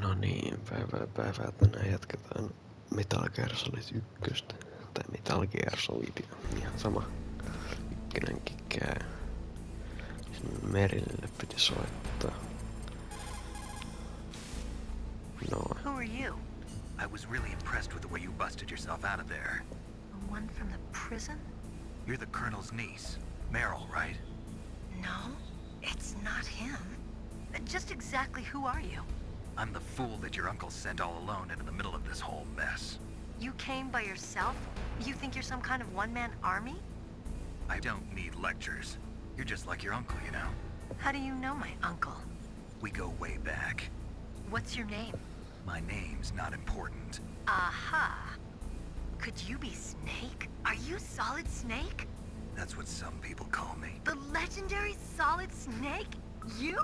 No niin, päivää tänään jatketaan Metal Gear Solid 1. Tai Metal Gear Solid, ihan sama. Ykkönenkin käy. Sinne Merille piti soittaa. No, Who are you? I was really impressed with the way you busted yourself out of there. The one from the prison? You're the Colonel's niece, Meryl, right? No, it's not him. Just exactly who are you? I'm the fool that your uncle sent all alone into the middle of this whole mess. You came by yourself? You think you're some kind of one-man army? I don't need lectures. You're just like your uncle, you know? How do you know my uncle? We go way back. What's your name? My name's not important. Aha. Could you be Snake? Are you Solid Snake? That's what some people call me. The legendary Solid Snake? You?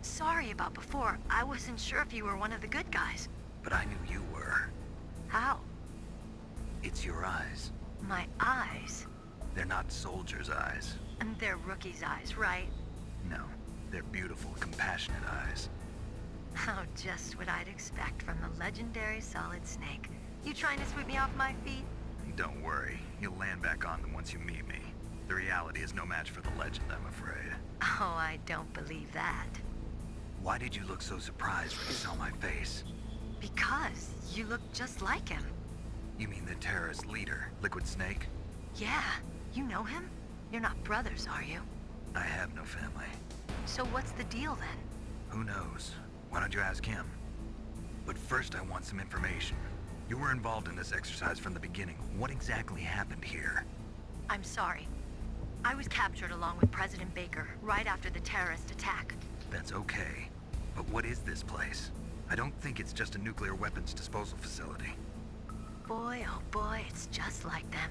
Sorry about before. I wasn't sure if you were one of the good guys. But I knew you were. How? It's your eyes. My eyes? They're not soldiers' eyes. And they're rookies' eyes, right? No, they're beautiful, compassionate eyes. Oh, just what I'd expect from the legendary Solid Snake. You trying to sweep me off my feet? Don't worry, you'll land back on them once you meet me. The reality is no match for the legend, I'm afraid. Oh, I don't believe that. Why did you look so surprised when you saw my face? Because you look just like him. You mean the terrorist leader, Liquid Snake? Yeah, you know him? You're not brothers, are you? I have no family. So what's the deal then? Who knows? Why don't you ask him? But first I want some information. You were involved in this exercise from the beginning. What exactly happened here? I'm sorry. I was captured along with President Baker right after the terrorist attack. That's okay. But what is this place? I don't think it's just a nuclear weapons disposal facility. Boy, oh boy, it's just like them.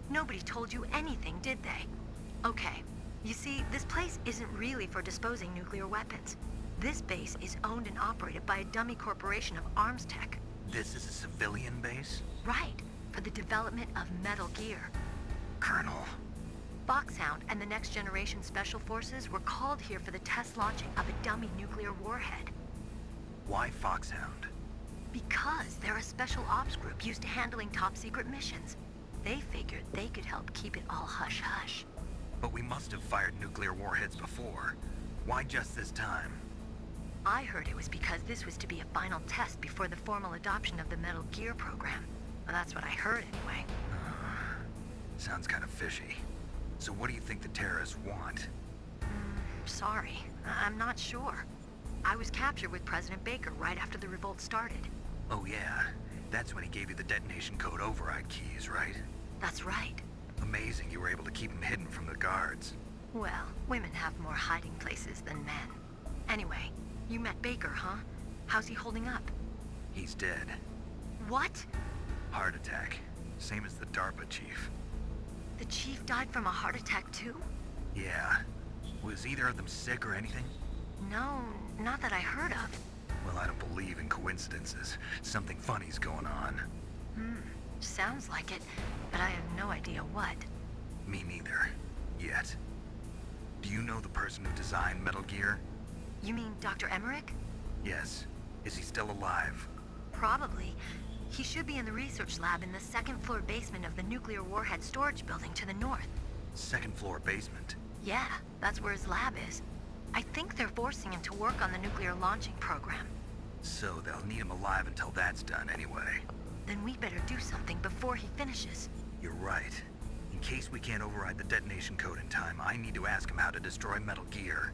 Nobody told you anything, did they? Okay, you see, this place isn't really for disposing nuclear weapons. This base is owned and operated by a dummy corporation of arms tech. This is a civilian base? Right, for the development of Metal Gear. Colonel. Foxhound and the Next Generation Special Forces were called here for the test launching of a dummy nuclear warhead. Why Foxhound? Because they're a special ops group used to handling top-secret missions. They figured they could help keep it all hush-hush. But we must have fired nuclear warheads before. Why just this time? I heard it was because this was to be a final test before the formal adoption of the Metal Gear program. Well, that's what I heard anyway. Sounds kind of fishy. So what do you think the terrorists want? Sorry, I'm not sure. I was captured with President Baker right after the revolt started. Oh yeah, that's when he gave you the detonation code override keys, right? That's right. Amazing you were able to keep them hidden from the guards. Well, women have more hiding places than men. Anyway, you met Baker, huh? How's he holding up? He's dead. What? Heart attack. Same as the DARPA chief. The chief died from a heart attack too? Yeah. Was either of them sick or anything? No, not that I heard of. Well, I don't believe in coincidences. Something funny's going on. Sounds like it, but I have no idea what. Me neither. Yet. Do you know the person who designed Metal Gear? You mean Dr. Emmerich? Yes. Is he still alive? Probably. He should be in the research lab in the second floor basement of the nuclear warhead storage building to the north. Second floor basement. Yeah, that's where his lab is. I think they're forcing him to work on the nuclear launching program. So they'll need him alive until that's done anyway. Then we better do something before he finishes. You're right. In case we can't override the detonation code in time, I need to ask him how to destroy Metal Gear.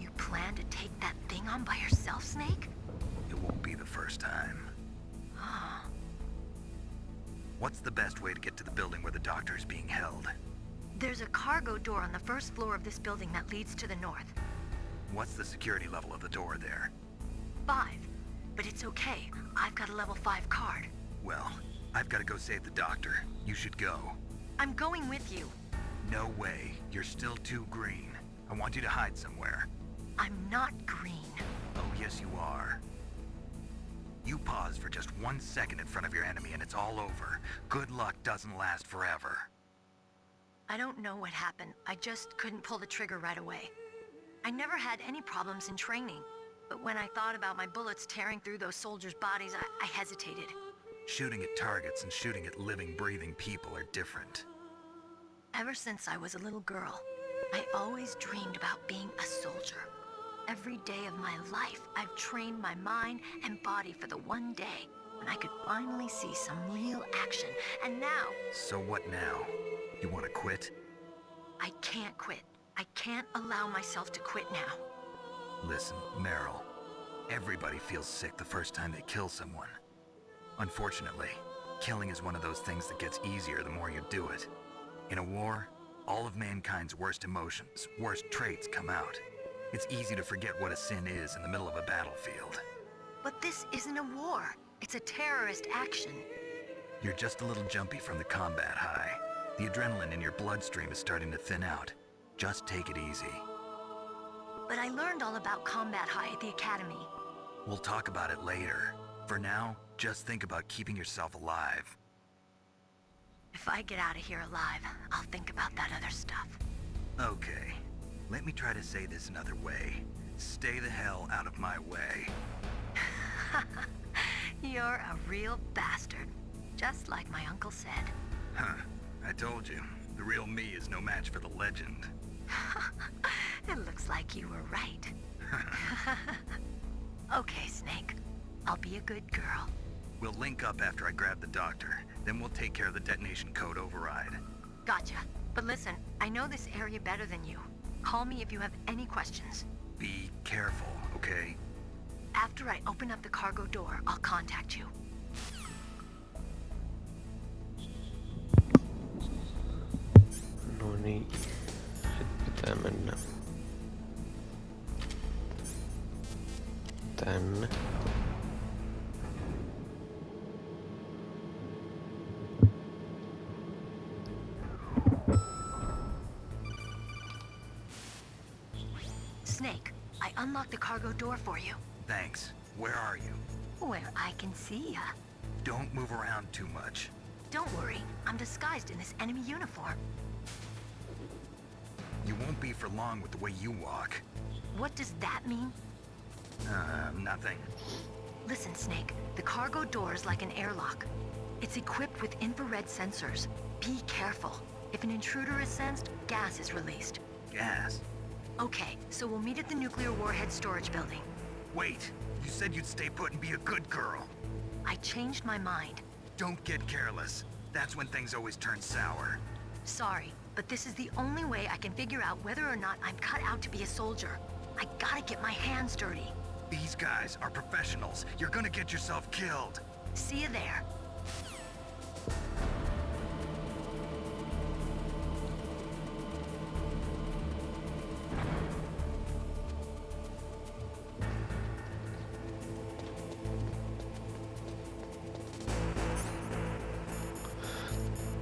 You plan to take that thing on by yourself, Snake? It won't be the first time. What's the best way to get to the building where the doctor is being held? There's a cargo door on the first floor of this building that leads to the north. What's the security level of the door there? 5. But it's okay. I've got a level 5 card. Well, I've got to go save the doctor. You should go. I'm going with you. No way. You're still too green. I want you to hide somewhere. I'm not green. Oh, yes, you are. You pause for just 1 second in front of your enemy and it's all over. Good luck doesn't last forever. I don't know what happened. I just couldn't pull the trigger right away. I never had any problems in training. But when I thought about my bullets tearing through those soldiers' bodies, I hesitated. Shooting at targets and shooting at living, breathing people are different. Ever since I was a little girl, I always dreamed about being a soldier. Every day of my life, I've trained my mind and body for the one day when I could finally see some real action. And now... So what now? You want to quit? I can't quit. I can't allow myself to quit now. Listen, Meryl. Everybody feels sick the first time they kill someone. Unfortunately, killing is one of those things that gets easier the more you do it. In a war, all of mankind's worst emotions, worst traits come out. It's easy to forget what a sin is in the middle of a battlefield. But this isn't a war. It's a terrorist action. You're just a little jumpy from the combat high. The adrenaline in your bloodstream is starting to thin out. Just take it easy. But I learned all about combat high at the academy. We'll talk about it later. For now, just think about keeping yourself alive. If I get out of here alive, I'll think about that other stuff. Okay. Let me try to say this another way. Stay the hell out of my way. You're a real bastard. Just like my uncle said. Huh. I told you. The real me is no match for the legend. It looks like you were right. Okay, Snake. I'll be a good girl. We'll link up after I grab the doctor. Then we'll take care of the detonation code override. Gotcha. But listen, I know this area better than you. Call me if you have any questions. Be careful, okay? After I open up the cargo door, I'll contact you. No niin. Sitten pitää mennä tänne. Snake, I unlocked the cargo door for you. Thanks. Where are you? Where I can see ya. Don't move around too much. Don't worry, I'm disguised in this enemy uniform. You won't be for long with the way you walk. What does that mean? Nothing. Listen, Snake, the cargo door is like an airlock. It's equipped with infrared sensors. Be careful. If an intruder is sensed, gas is released. Gas? Okay, so we'll meet at the nuclear warhead storage building. Wait, you said you'd stay put and be a good girl. I changed my mind. Don't get careless. That's when things always turn sour. Sorry, but this is the only way I can figure out whether or not I'm cut out to be a soldier. I gotta get my hands dirty. These guys are professionals. You're gonna get yourself killed. See you there.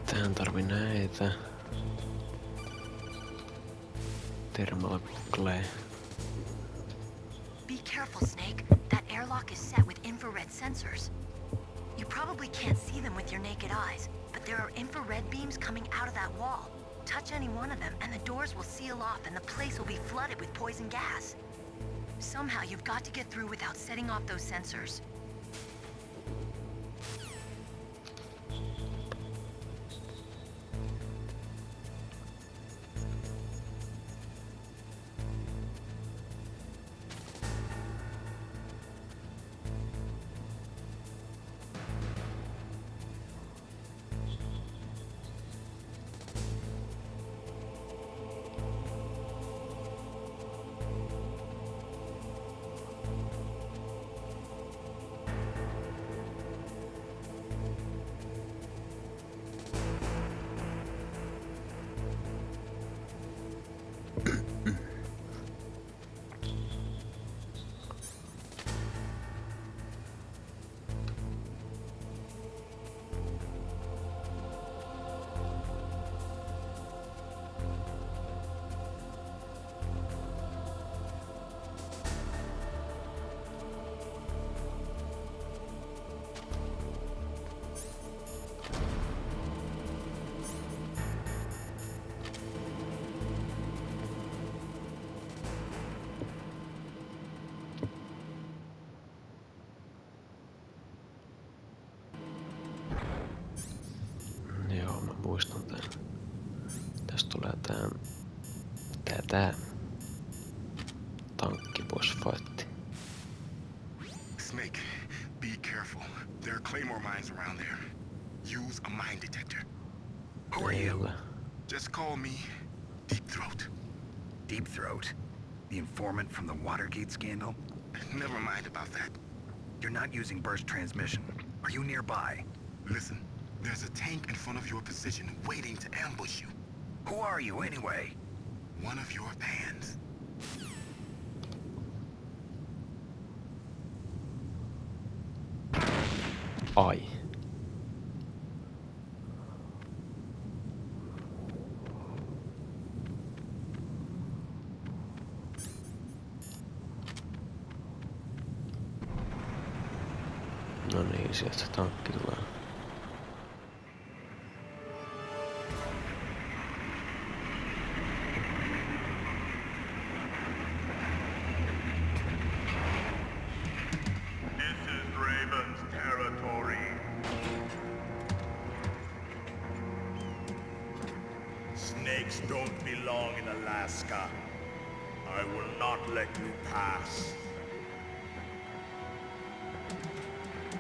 Tähän tarvii näitä. Thermal glare. Be careful, Snake. That airlock is set with infrared sensors. You probably can't see them with your naked eyes, but there are infrared beams coming out of that wall. Touch any one of them and the doors will seal off and the place will be flooded with poison gas. Somehow you've got to get through without setting off those sensors. Tää tankkibossfightti. Snake, be careful. There are claymore mines around there. Use a mine detector. Who are you? Just call me Deep Throat. Deep Throat? The informant from the Watergate scandal? Never mind about that. You're not using burst transmission. Are you nearby? Listen, there's a tank in front of your position waiting to ambush you. Who are you anyway? One of your fans. Ai. No niin, sieltä se tankki tulee. This is Raven's territory. Snakes don't belong in Alaska. I will not let you pass.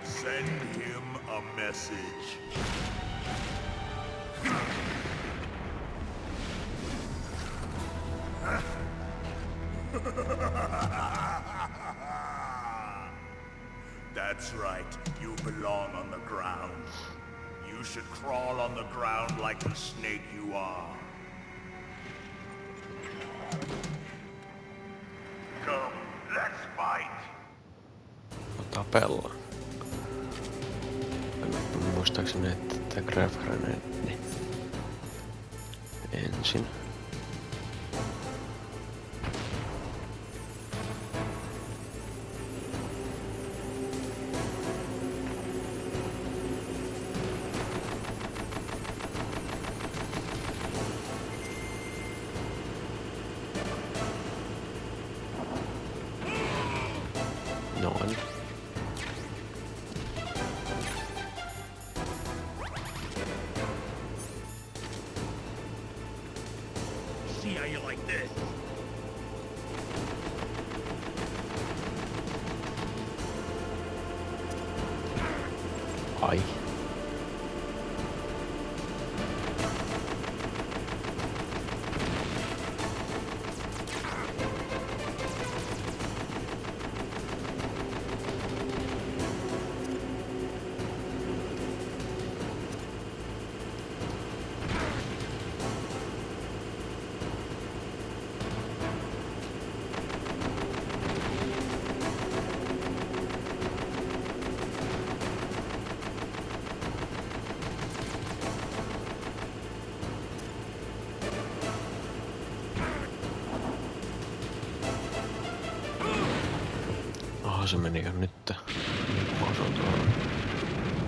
Send him a message. That's right. You belong on the ground. You should crawl on the ground like the snake you are. Come, let's fight. Tapellaan. Muistaakseni, että tää Graph Grenade ensin. Noin. See how you like this? Ai. Se meni jo nyt. Mä osun tuolla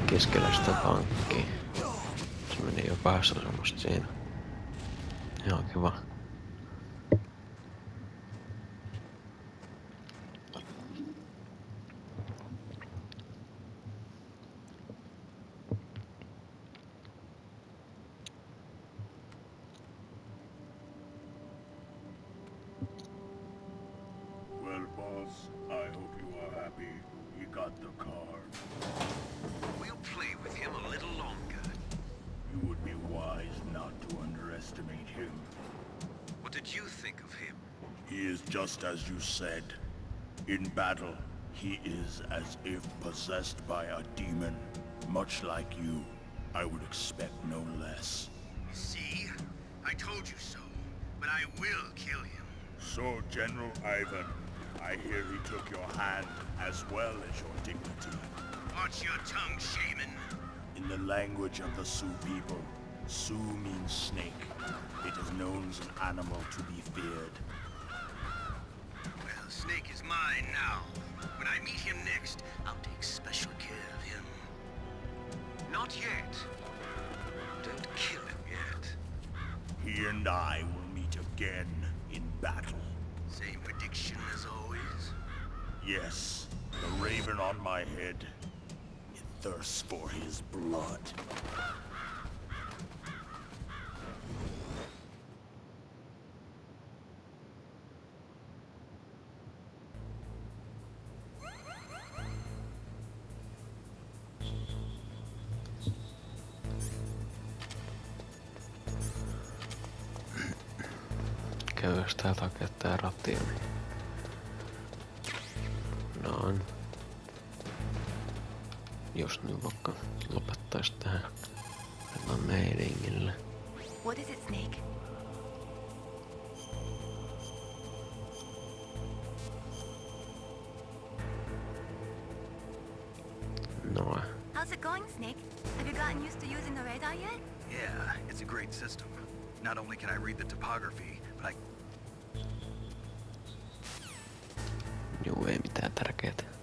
keskellä sitä tankkia. Se meni jo päässä semmoista siinä. Ihan kiva. Well, boss, I hope you are happy. He got the card. We'll play with him a little longer. You would be wise not to underestimate him. What did you think of him? He is just as you said. In battle, he is as if possessed by a demon. Much like you, I would expect no less. See? I told you so. But I will kill him. So, General Ivan, I hear he took your hand as well as your dignity. Watch your tongue, shaman. In the language of the Sioux people, Sioux means snake. It is known as an animal to be feared. Well, Snake is mine now. When I meet him next, I'll take special care of him. Not yet. Don't kill him yet. He and I will meet again in battle. Same prediction as always. Yes, the raven on my head. It thirsts for his blood. Ja jos täältä hakee tää ratia, niin... Noin. Jos nyt vaikka lopettais tähän meiningille. What is it, Snake? Noin. How's it going, Snake? Have you gotten used to using the radar yet? Yeah, it's a great system. Not only can I read the topography, but I Juu, ei mitään tärkeää.